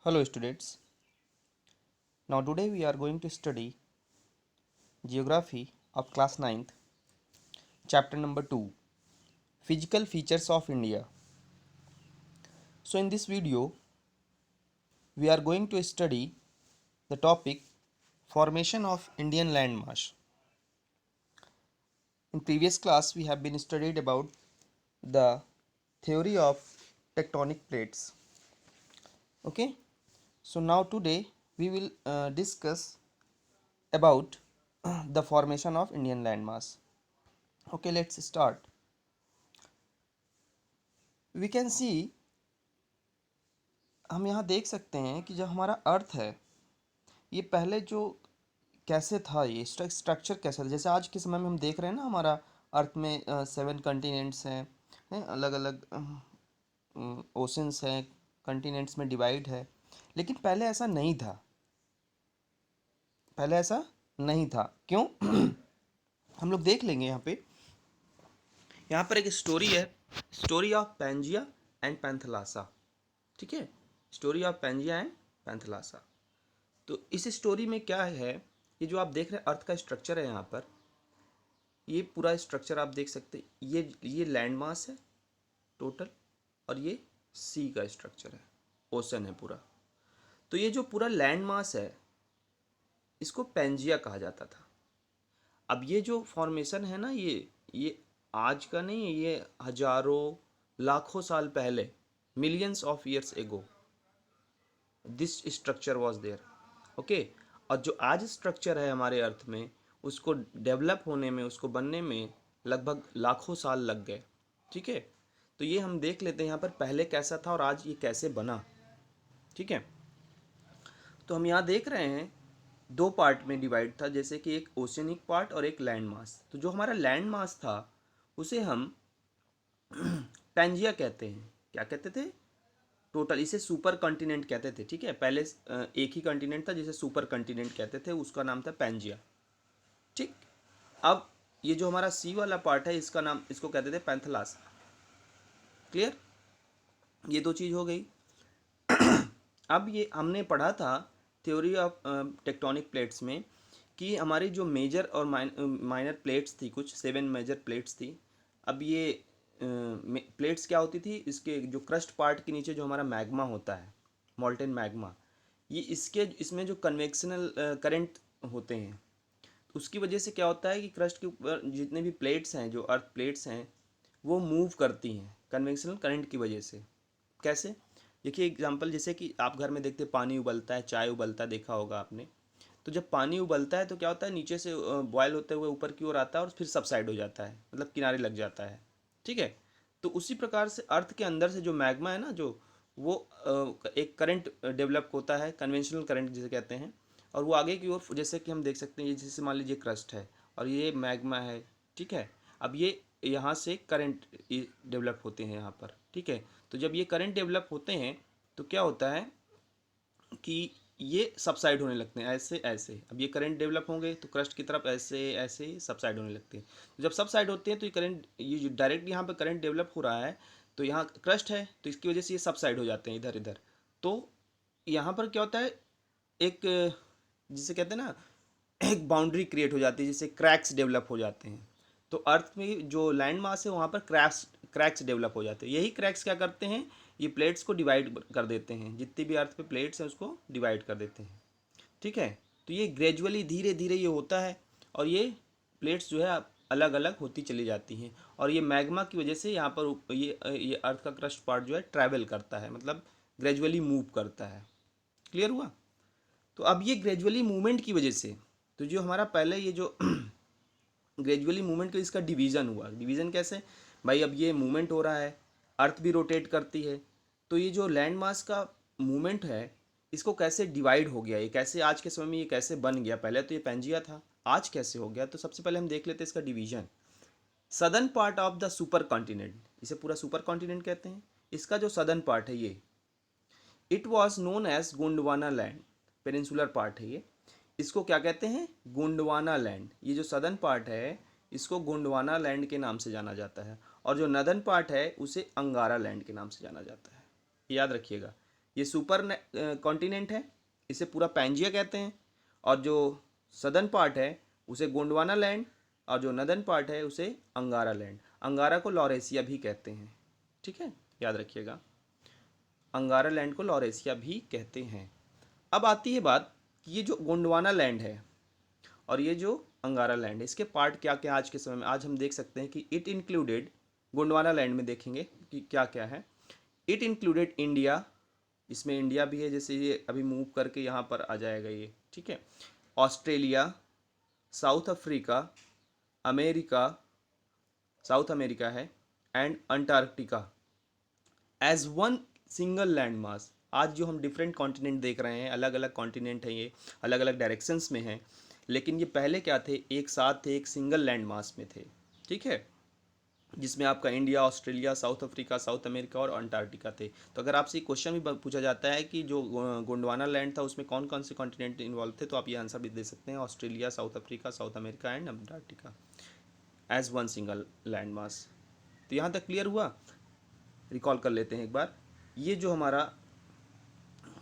Hello students. Now today we are going to study Geography of class 9th, chapter number 2, Physical Features of India. So in this video we are going to study the topic Formation of Indian landmass. In previous class we have been studied about the theory of tectonic plates. Okay? So now today we will discuss about the formation of Indian landmass. Okay, let's start. We can see, हम यहाँ देख सकते हैं कि जो हमारा अर्थ है ये पहले जो कैसे था, ये स्ट्रक्चर कैसा था। जैसे आज के समय में हम देख रहे हैं ना, हमारा अर्थ में 7 कंटिनेंट्स हैं, अलग अलग ओशंस हैं, कंटिनेंट्स में डिवाइड है। लेकिन पहले ऐसा नहीं था, पहले ऐसा नहीं था। क्यों? हम लोग देख लेंगे यहाँ पर एक स्टोरी है, story of Pangaea and Panthalassa. ठीक है, story of Pangaea and Panthalassa. तो इस स्टोरी में क्या है, ये जो आप देख रहे हैं अर्थ का स्ट्रक्चर है, यहाँ पर ये पूरा स्ट्रक्चर आप देख सकते हैं। ये लैंड मास है टोटल, और ये सी का स्ट्रक्चर है, ओशन है पूरा। तो ये जो पूरा लैंड मास है इसको पैंजिया कहा जाता था। अब ये जो फॉर्मेशन है ना, ये आज का नहीं है, ये हजारों लाखों साल पहले, millions of years ago this structure was there. Okay, और जो आज स्ट्रक्चर है हमारे अर्थ में, उसको डेवलप होने में, उसको बनने में लगभग लाखों साल लग गए। ठीक है, तो ये हम देख लेते हैं यहाँ पर पहले कैसा था और आज ये कैसे बना। ठीक है, तो हम यहाँ देख रहे हैं दो पार्ट में डिवाइड था, जैसे कि एक ओशनिक पार्ट और एक लैंड मास। तो जो हमारा लैंड मास था उसे हम पैंजिया कहते हैं। क्या कहते थे? टोटल इसे सुपर कॉन्टिनेंट कहते थे। ठीक है, पहले एक ही कॉन्टिनेंट था जिसे सुपर कॉन्टिनेंट कहते थे, उसका नाम था पैंजिया। ठीक, अब ये जो हमारा सी वाला पार्ट है इसका नाम, इसको कहते थे पैंथलास। क्लियर? ये दो चीज़ हो गई। अब ये हमने पढ़ा था थ्योरी ऑफ टेक्टोनिक प्लेट्स में कि हमारी जो मेजर और माइनर प्लेट्स थी, कुछ 7 मेजर प्लेट्स थी। अब ये प्लेट्स क्या होती थी, इसके जो क्रस्ट पार्ट के नीचे जो हमारा मैग्मा होता है, मॉल्टेन मैग्मा, ये इसमें जो कन्वेक्शनल करंट होते हैं, उसकी वजह से क्या होता है कि क्रस्ट के ऊपर जितने भी प्लेट्स हैं, जो अर्थ प्लेट्स हैं, वो मूव करती हैं कन्वेक्शनल करंट की वजह से। कैसे? देखिए एग्जांपल, जैसे कि आप घर में देखते हैं पानी उबलता है, चाय उबलता है, देखा होगा आपने। तो जब पानी उबलता है तो क्या होता है, नीचे से बॉयल होते हुए ऊपर की ओर आता है और फिर सबसाइड हो जाता है, मतलब किनारे लग जाता है। ठीक है, तो उसी प्रकार से अर्थ के अंदर से जो मैग्मा है ना, जो वो एक करंट डेवलप होता है, कन्वेंशनल करंट जिसे कहते हैं, और वो आगे की ओर, जैसे कि हम देख सकते हैं, ये जैसे मान लीजिए क्रस्ट है और ये मैग्मा है। ठीक है, अब ये यहाँ से करंट डेवलप होते हैं यहाँ पर। ठीक है, तो जब ये करंट डेवलप होते हैं तो क्या होता है कि ये सबसाइड होने लगते हैं, ऐसे ऐसे। अब ये करंट डेवलप होंगे तो क्रस्ट की तरफ ऐसे ऐसे सबसाइड होने लगते हैं। तो जब सबसाइड होते हैं तो ये करंट, ये जो डायरेक्ट यहाँ पे करंट डेवलप हो रहा है, तो यहाँ क्रस्ट है तो इसकी वजह से ये सबसाइड हो जाते हैं इधर इधर। तो यहाँ पर क्या होता है, एक, जिसे कहते हैं ना, एक बाउंड्री क्रिएट हो जाती है, जिससे क्रैक्स डेवलप हो जाते हैं। तो अर्थ में जो लैंड मास है वहाँ पर क्रैक्स डेवलप हो जाते हैं। यही क्रैक्स क्या करते हैं, ये प्लेट्स को डिवाइड कर देते हैं, जितनी भी अर्थ पे प्लेट्स हैं उसको डिवाइड कर देते हैं। ठीक है, तो ये ग्रेजुअली धीरे धीरे ये होता है, और ये प्लेट्स जो है अलग अलग होती चली जाती हैं, और ये मैग्मा की वजह से यहाँ पर ये अर्थ का क्रस्ट पार्ट जो है ट्रैवल करता है, मतलब ग्रेजुअली मूव करता है। क्लियर हुआ? तो अब ये ग्रेजुअली मूवमेंट की वजह से, तो जो हमारा पहले ये जो ग्रेजुअली मूवमेंट का इसका डिवीज़न हुआ। डिवीज़न कैसे भाई? अब ये मूवमेंट हो रहा है, अर्थ भी रोटेट करती है, तो ये जो लैंड मास का मूवमेंट है इसको कैसे डिवाइड हो गया, ये कैसे आज के समय में ये कैसे बन गया? पहले तो ये पैंजिया था, आज कैसे हो गया? तो सबसे पहले हम देख लेते हैं इसका division. Southern part of the super continent, इसे पूरा सुपर कॉन्टिनेंट कहते हैं। इसका जो सदर्न पार्ट है ये, it was known as Gondwana land, peninsular part है ये। इसको क्या कहते हैं? गोंडवाना लैंड। ये जो सदर्न पार्ट है इसको गोंडवाना लैंड के नाम से जाना जाता है, और जो नदर्न पार्ट है उसे अंगारा लैंड के नाम से जाना जाता है। याद रखिएगा, ये सुपर कॉन्टिनेंट है, इसे पूरा पैंजिया कहते हैं। और जो सदर्न पार्ट है उसे गोंडवाना लैंड, और जो नदर्न पार्ट है उसे अंगारा लैंड। अंगारा को लॉरेशिया भी कहते हैं, ठीक है, याद रखिएगा, अंगारा लैंड को लॉरेशिया भी कहते हैं। अब आती है बात कि ये जो गोंडवाना लैंड है और ये जो अंगारा लैंड है, इसके पार्ट क्या क्या आज के समय में, आज हम देख सकते हैं कि इट इंक्लूडेड, गोंडवाना लैंड में देखेंगे कि क्या क्या है। इट इंक्लूडेड इंडिया, इसमें इंडिया भी है, जैसे ये अभी मूव करके यहाँ पर आ जाएगा ये, ठीक है। Australia, South Africa, America, South America है, and Antarctica as one single land mass. आज जो हम डिफरेंट कॉन्टिनेंट देख रहे हैं, अलग अलग कॉन्टिनेंट हैं, ये अलग अलग डायरेक्शंस में हैं, लेकिन ये पहले क्या थे, एक साथ थे, एक सिंगल लैंड मास में थे, ठीक है, जिसमें आपका India, Australia, South Africa, South America और अंटार्कटिका थे। तो अगर आपसे क्वेश्चन भी पूछा जाता है कि जो गोंडवाना लैंड था उसमें कौन कौन से कॉन्टिनेंट इन्वॉल्व थे, तो आप ये आंसर भी दे सकते हैं, Australia, South Africa, South America and Antarctica as one single land mass. तो यहाँ तक क्लियर हुआ। रिकॉल कर लेते हैं एक बार। ये जो हमारा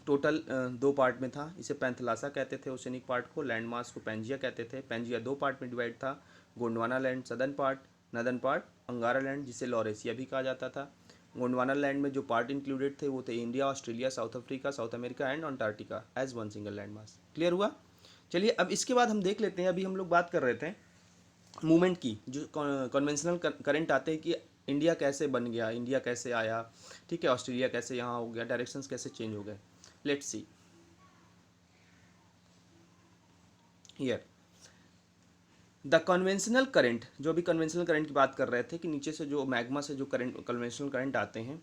टोटल दो पार्ट में था, इसे पैंथलासा कहते थे ओशनिक पार्ट को, लैंड मास को पैंजिया कहते थे। पैंजिया दो पार्ट में डिवाइड था, Gondwana land southern part, northern part अंगारा लैंड जिसे लॉरेशिया भी कहा जाता था। गोंडवाना लैंड में जो पार्ट इंक्लूडेड थे वो थे India, Australia, South Africa, South America and Antarctica as one single land mass. Clear हुआ। चलिए अब इसके बाद हम देख लेते हैं, अभी हम लोग बात कर रहे थे मूवमेंट की, जो कन्वेंशनल करंट आते हैं कि इंडिया कैसे बन गया, इंडिया कैसे आया, ठीक है, ऑस्ट्रेलिया कैसे यहाँ हो गया, डायरेक्शंस कैसे चेंज हो गए। Let's see here the conventional current. जो अभी कन्वेंशनल करंट की बात कर रहे थे कि नीचे से जो मैग्मा से जो करंट, कन्वेंशनल करंट आते हैं,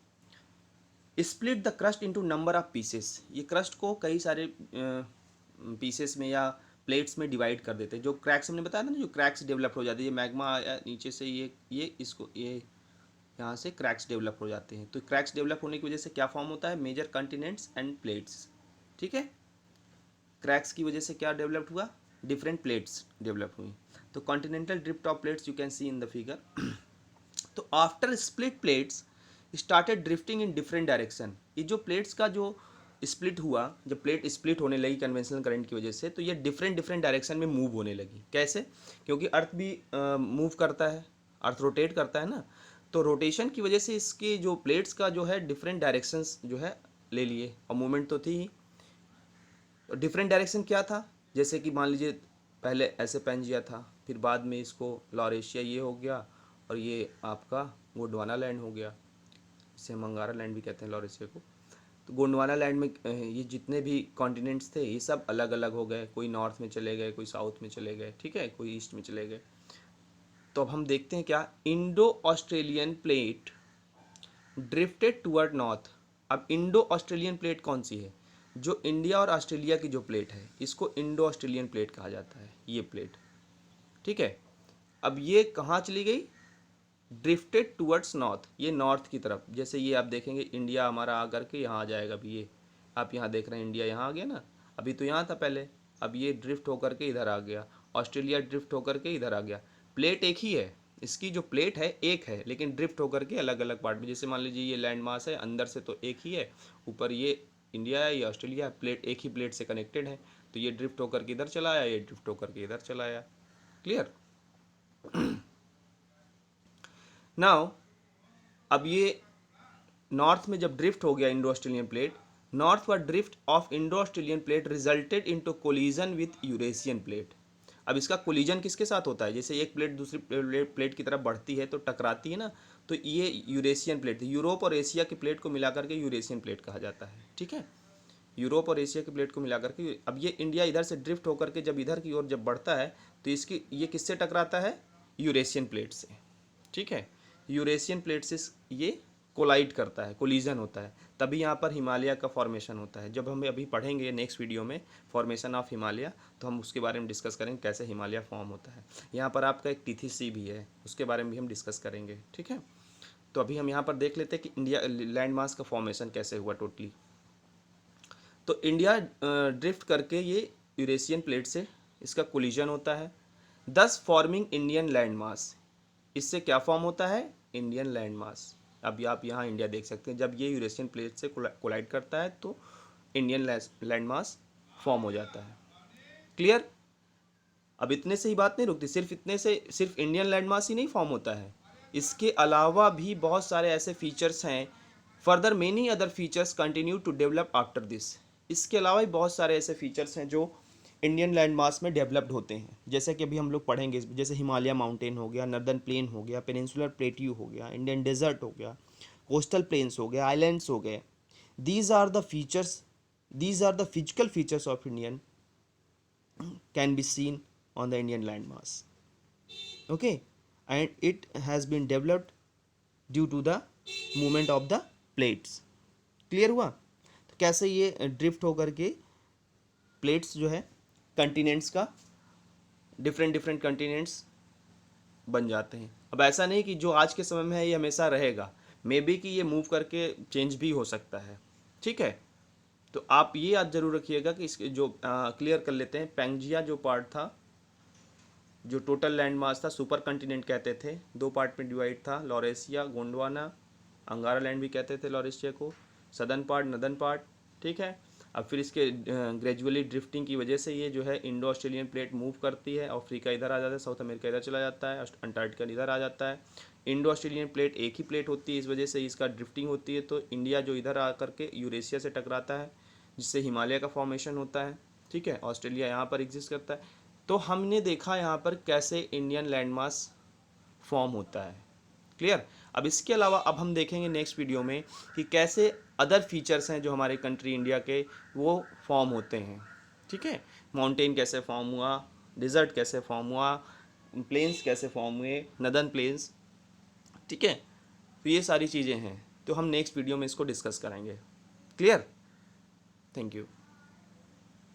split the crust into number of pieces. ये क्रस्ट को कई सारे पीसेस में या प्लेट्स में डिवाइड कर देते हैं। जो क्रैक्स हमने बताया ना, जो क्रैक्स डेवलप हो जाती है, ये मैग्मा आया नीचे से, ये इसको ये यहाँ से क्रैक्स डेवलप हो जाते हैं। तो क्रैक्स डेवलप होने की वजह से क्या फॉर्म होता है, मेजर कॉन्टिनेंट्स एंड प्लेट्स, ठीक है। क्रैक्स की वजह से क्या डेवलप हुआ, डिफरेंट प्लेट्स डेवलप हुई। तो continental drift of plates you can see in the figure. तो after split plates started drifting in different direction. ये जो प्लेट्स का जो स्प्लिट हुआ, जब प्लेट स्प्लिट होने लगी कन्वेंशनल करंट की वजह से, तो ये डिफरेंट डिफरेंट डायरेक्शन में मूव होने लगी। कैसे, क्योंकि अर्थ भी मूव करता है, अर्थ रोटेट करता है ना, तो रोटेशन की वजह से इसके जो प्लेट्स का जो है डिफरेंट डायरेक्शंस जो है ले लिए, और मूवमेंट तो थी ही। डिफरेंट डायरेक्शन क्या था, जैसे कि मान लीजिए पहले ऐसे पैंजिया था, फिर बाद में इसको लॉरेशिया ये हो गया, और ये आपका गोंडवाना लैंड हो गया, इसे हम अंगारा लैंड भी कहते हैं लॉरेशिया को। तो गोंडवाना लैंड में ये जितने भी कॉन्टिनेंट्स थे ये सब अलग अलग हो गए, कोई नॉर्थ में चले गए, कोई साउथ में चले गए, ठीक है, कोई ईस्ट में चले गए। तो अब हम देखते हैं क्या, Indo Australian plate drifted toward north. अब इंडो ऑस्ट्रेलियन प्लेट कौन सी है, जो इंडिया और ऑस्ट्रेलिया की जो प्लेट है इसको इंडो ऑस्ट्रेलियन प्लेट कहा जाता है, ये प्लेट, ठीक है। अब ये कहाँ चली गई, ड्रिफ्टेड टूवर्ड्स नॉर्थ, ये नॉर्थ की तरफ। जैसे ये आप देखेंगे इंडिया हमारा आ करके यहाँ आ जाएगा, अभी ये आप यहाँ देख रहे हैं इंडिया यहाँ आ गया ना, अभी तो यहाँ था पहले, अब ये ड्रिफ्ट होकर के इधर आ गया, ऑस्ट्रेलिया ड्रिफ्ट होकर के इधर आ गया। प्लेट एक ही है, इसकी जो प्लेट है एक है, लेकिन ड्रिफ्ट होकर के अलग अलग पार्ट में। जैसे मान लीजिए ये लैंड मास है, अंदर से तो एक ही है, ऊपर ये इंडिया है, ये ऑस्ट्रेलिया है, प्लेट एक ही प्लेट से कनेक्टेड है, तो ये ड्रिफ्ट होकर के इधर चला आया, ये ड्रिफ्ट होकर के इधर चला आया। क्लियर। नाउ अब ये नॉर्थ में जब ड्रिफ्ट हो गया Indo Australian plate, northward drift of Indo Australian plate resulted into collision with Eurasian plate. अब इसका कोलिजन किसके साथ होता है, जैसे एक प्लेट दूसरी प्लेट की तरफ बढ़ती है तो टकराती है ना, तो ये यूरेशियन प्लेट, यूरोप और एशिया की प्लेट को मिलाकर के यूरेशियन प्लेट कहा जाता है, ठीक है। यूरोप और एशिया की प्लेट को मिलाकर के, अब ये इंडिया इधर से ड्रिफ्ट होकर के जब इधर की ओर जब बढ़ता है तो इसकी ये किससे टकराता है, यूरेशियन प्लेट से, ठीक है। यूरेशियन प्लेट से ये कोलाइड करता है, कोलिजन होता है, तभी यहाँ पर हिमालय का फॉर्मेशन होता है। जब हम अभी पढ़ेंगे नेक्स्ट वीडियो में फॉर्मेशन ऑफ हिमालय, तो हम उसके बारे में डिस्कस करेंगे कैसे हिमालय फॉर्म होता है। यहाँ पर आपका एक टीथीसी भी है, उसके बारे में भी हम डिस्कस करेंगे, ठीक है। तो अभी हम यहाँ पर देख लेते हैं कि इंडिया लैंड मास का फॉर्मेशन कैसे हुआ टोटली। तो इंडिया ड्रिफ्ट करके ये यूरेशियन प्लेट से इसका कोलिजन होता है, दस फॉर्मिंग इंडियन लैंड मास। इससे क्या फॉर्म होता है, इंडियन लैंड मास, अभी आप यहाँ इंडिया देख सकते हैं, जब ये यूरेशियन प्लेट से कोलाइड करता है तो इंडियन लैंड मास फॉर्म हो जाता है। क्लियर? अब इतने से ही बात नहीं रुकती, सिर्फ इतने से सिर्फ इंडियन लैंड मास ही नहीं फॉर्म होता है, इसके अलावा भी बहुत सारे ऐसे फीचर्स हैं। Further many other features continue to develop after this. इसके अलावा भी बहुत सारे ऐसे फीचर्स हैं जो इंडियन लैंड मास में डेवलप्ड होते हैं, जैसे कि अभी हम लोग पढ़ेंगे, जैसे हिमालय माउंटेन हो गया, नर्दर्न प्लेन हो गया, पेनिनसुलर प्लेट्यू हो गया, इंडियन डेजर्ट हो गया, कोस्टल प्लेन्स हो गए, आइलैंड्स हो गए। These are the features, these are the physical features of Indian can be seen on the Indian landmass. Okay, and it has been developed due to the movement of the plates. Clear हुआ? तो कैसे ये drift होकर के plates जो है continents का different different continents बन जाते हैं। अब ऐसा नहीं कि जो आज के समय में है ये हमेशा रहेगा, मे बी कि ये मूव करके चेंज भी हो सकता है। ठीक है, तो आप ये याद जरूर रखिएगा कि इसके जो क्लियर कर लेते हैं, पैंजिया जो पार्ट था, जो टोटल लैंड मास था, सुपर कंटिनेंट कहते थे, दो पार्ट में डिवाइड था, लॉरेशिया, गोंडवाना, अंगारा लैंड भी कहते थे लॉरेशिया को, सदर्न पार्ट, नदर्न पार्ट। ठीक है, अब फिर इसके ग्रेजुअली ड्रिफ्टिंग की वजह से ये जो है इंडो ऑस्ट्रेलियन प्लेट मूव करती है, अफ्रीका इधर आ जाता है, साउथ अमेरिका इधर चला जाता है, अंटार्कटिका इधर आ जाता है। इंडो ऑस्ट्रेलियन प्लेट एक ही प्लेट होती है, इस वजह से इसका ड्रिफ्टिंग होती है, तो इंडिया जो इधर आकर के यूरेशिया से टकराता है, जिससे हिमालय का फॉर्मेशन होता है। ठीक है, ऑस्ट्रेलिया यहाँ पर एग्जिस्ट करता है। तो हमने देखा यहाँ पर कैसे इंडियन लैंडमास फॉर्म होता है। क्लियर? अब इसके अलावा अब हम देखेंगे नेक्स्ट वीडियो में कि कैसे अदर फीचर्स हैं जो हमारे कंट्री इंडिया के वो फॉर्म होते हैं। ठीक है, माउंटेन कैसे फॉर्म हुआ, डिज़र्ट कैसे फॉर्म हुआ, प्लेन्स कैसे फॉर्म हुए, नदर्न प्लेन्स। ठीक है, तो ये सारी चीज़ें हैं, तो हम नेक्स्ट वीडियो में इसको डिस्कस करेंगे। क्लियर? Thank you.